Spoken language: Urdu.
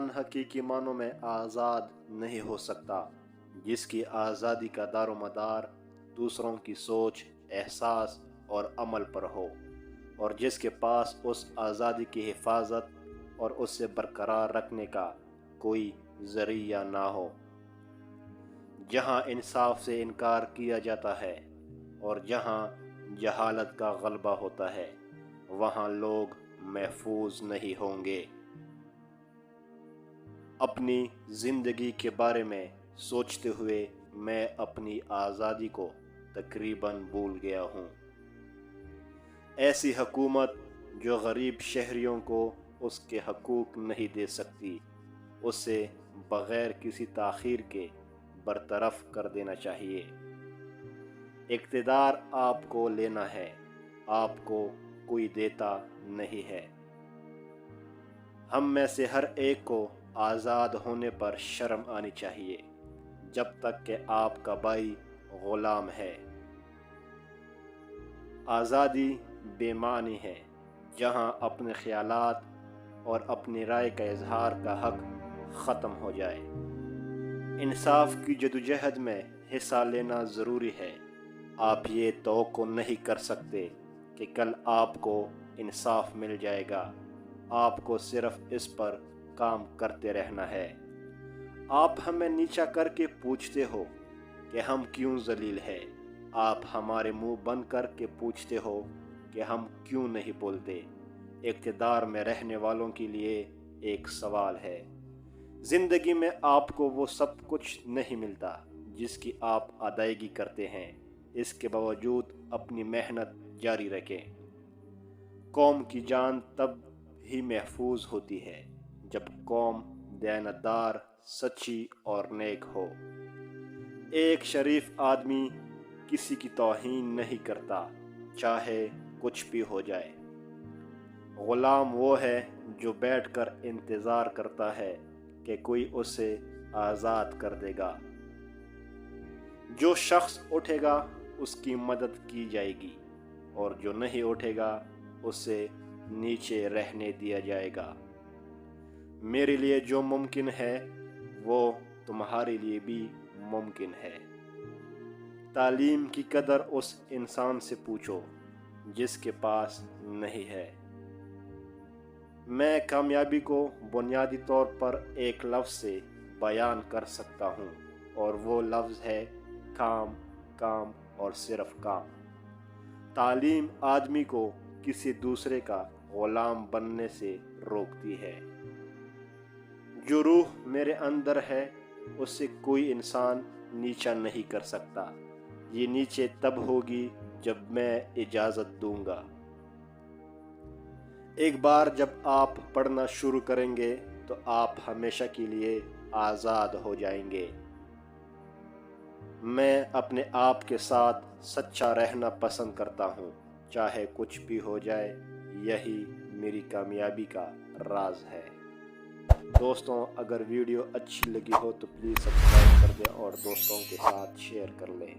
انسان حقیقی معنوں میں آزاد نہیں ہو سکتا جس کی آزادی کا دار و مدار دوسروں کی سوچ، احساس اور عمل پر ہو، اور جس کے پاس اس آزادی کی حفاظت اور اسے برقرار رکھنے کا کوئی ذریعہ نہ ہو۔ جہاں انصاف سے انکار کیا جاتا ہے اور جہاں جہالت کا غلبہ ہوتا ہے، وہاں لوگ محفوظ نہیں ہوں گے۔ اپنی زندگی کے بارے میں سوچتے ہوئے میں اپنی آزادی کو تقریباً بھول گیا ہوں۔ ایسی حکومت جو غریب شہریوں کو اس کے حقوق نہیں دے سکتی، اسے بغیر کسی تاخیر کے برطرف کر دینا چاہیے۔ اقتدار آپ کو لینا ہے، آپ کو کوئی دیتا نہیں ہے۔ ہم میں سے ہر ایک کو آزاد ہونے پر شرم آنی چاہیے، جب تک کہ آپ کا بھائی غلام ہے۔ آزادی بے معنی ہے جہاں اپنے خیالات اور اپنی رائے کا اظہار کا حق ختم ہو جائے۔ انصاف کی جدوجہد میں حصہ لینا ضروری ہے۔ آپ یہ توقع نہیں کر سکتے کہ کل آپ کو انصاف مل جائے گا، آپ کو صرف اس پر کام کرتے رہنا ہے۔ آپ ہمیں نیچا کر کے پوچھتے ہو کہ ہم کیوں ذلیل ہیں، آپ ہمارے منہ بند کر کے پوچھتے ہو کہ ہم کیوں نہیں بولتے۔ اقتدار میں رہنے والوں کے لیے ایک سوال ہے۔ زندگی میں آپ کو وہ سب کچھ نہیں ملتا جس کی آپ ادائیگی کرتے ہیں، اس کے باوجود اپنی محنت جاری رکھیں۔ قوم کی جان تب ہی محفوظ ہوتی ہے جب قوم دیانتدار، سچی اور نیک ہو۔ ایک شریف آدمی کسی کی توہین نہیں کرتا، چاہے کچھ بھی ہو جائے۔ غلام وہ ہے جو بیٹھ کر انتظار کرتا ہے کہ کوئی اسے آزاد کر دے گا۔ جو شخص اٹھے گا اس کی مدد کی جائے گی، اور جو نہیں اٹھے گا اسے نیچے رہنے دیا جائے گا۔ میرے لیے جو ممکن ہے وہ تمہارے لیے بھی ممکن ہے۔ تعلیم کی قدر اس انسان سے پوچھو جس کے پاس نہیں ہے۔ میں کامیابی کو بنیادی طور پر ایک لفظ سے بیان کر سکتا ہوں، اور وہ لفظ ہے کام، کام اور صرف کام۔ تعلیم آدمی کو کسی دوسرے کا غلام بننے سے روکتی ہے۔ جو روح میرے اندر ہے اسے کوئی انسان نیچا نہیں کر سکتا۔ یہ نیچے تب ہوگی جب میں اجازت دوں گا۔ ایک بار جب آپ پڑھنا شروع کریں گے تو آپ ہمیشہ کے لیے آزاد ہو جائیں گے۔ میں اپنے آپ کے ساتھ سچا رہنا پسند کرتا ہوں، چاہے کچھ بھی ہو جائے۔ یہی میری کامیابی کا راز ہے۔ دوستوں، اگر ویڈیو اچھی لگی ہو تو پلیز سبسکرائب کر دیں اور دوستوں کے ساتھ شیئر کر لیں۔